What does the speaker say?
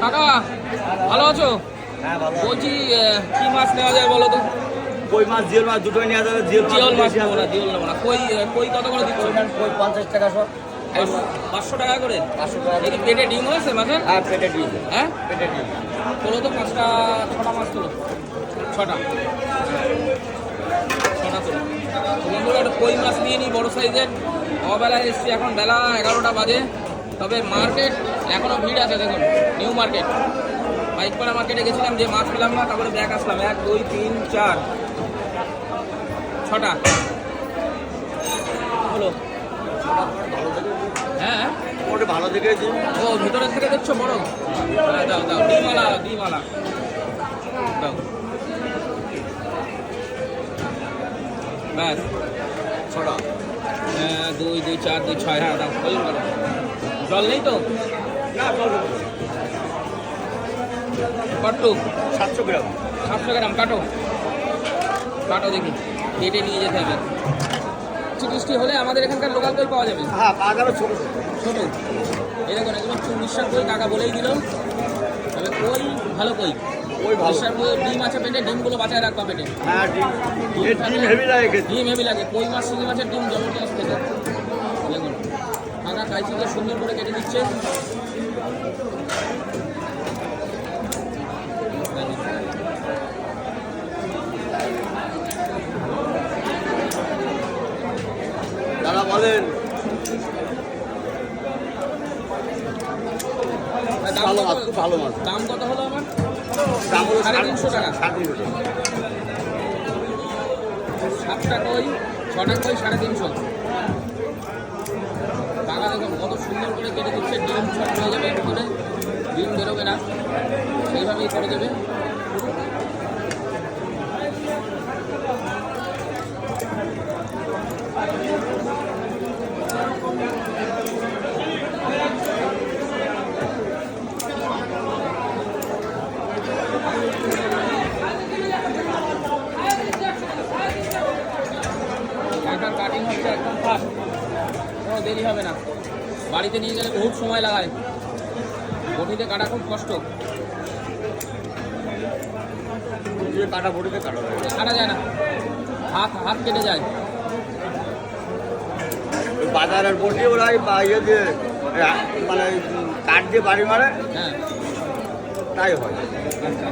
কাকা ভালো আছো? হ্যাঁ ভালো। বলছি কি মাছ নেওয়া যায় বলো তো? কই মাছ জিওল মাছ দুটোই নেওয়া যাবে। জিওল মাছ নেবো না, জিওল নেবো না। কই কই কত করে দিচ্ছ? কই 50 টাকা সব। 500 টাকা করে। 500 টাকা। দেখি পেটে ডিম হয়েছে মাছের? হ্যাঁ পেটে ডিম। হ্যাঁ পেটে ডিম। তোলো তো 5টা 6টা মাছ তোলো। 6টা 6টা তোলো। বন্ধুরা একটা কই মাছ নিয়ে নিই বড় সাইজের। অবেলায় এসছি, এখন বেলা 11টা বাজে। তবে মার্কেট এখনো ভিড় আছে, দেখুন নিউ মার্কেট। বাইকপাড়া মার্কেটে গেছিলাম, যে মাছ পেলাম না, তারপরে ব্যাগ আসলাম। 1 2 3 4 6টা হলো। হ্যাঁ ওটা ভালো দেখেছি। ও ভিতরের থেকে দেখছো বড়? হ্যাঁ দাও দাও, ডিমওয়ালা ডিমওয়ালা দাও। ব্যাস 6টা। 2 2 4 2 6। হ্যাঁ দাও, ওই করো। জল নেই তো? না চলবে। কট্টু 700 গ্রাম। 700 গ্রাম কাটো। কাটো দেখি, কেটে নিয়ে যেতে হবে। বৃষ্টি হলে আমাদের এখানকার লোকাল কই পাওয়া যাবে। হ্যাঁ পাওয়া যাবে ছোট ছোট। এই দেখুন, এগুলো চুমিশ্বার কই, কাকা বলেই দিল। তবে কই ভালো কই। ওই ভালো। মিশ্রার কই ডিম আছে পেটে, ডিমগুলো বাঁচায় রাখবা পেটে। হ্যাঁ ডিম। ডিম হেভি লাগে খেতে। ডিম হেভি লাগে। কই মাছ শিঙি মাছের ডিম জবরদস্ত খেতে। দেখুন কাকা কাইচিতে সুন্দর করে কেটে দিচ্ছে। দাদা বলেন। ভালো মাছ, খুব ভালো মাছ। দাম কত হলো আমার? দাম হলো 350 টাকা। 350 টাকা। 7টা কই, 6টা কই 350। টাকা দেখুন কত সুন্দর করে কেটে দিচ্ছে। ডিম সব হয়ে যাবে একটু করে, ডিম বেরোবে না, সেইভাবেই করে দেবে। কাকার কাটিং হচ্ছে একদম ফাস্ট, কোনো দেরি হবে না। বাড়িতে নিয়ে গেলে বহুত সময় লাগায়, বটিতে কাটা খুব কষ্ট। যে কাটা বড়িতে কাটা যায়। কাটা যায় না, হাত কেটে যায়। ওই বাজারের বটি ওরাই বা ইয়ে দিয়ে মানে কাঠ দিয়ে বাড়ি মারে, হ্যাঁ তাই হয়। আচ্ছা।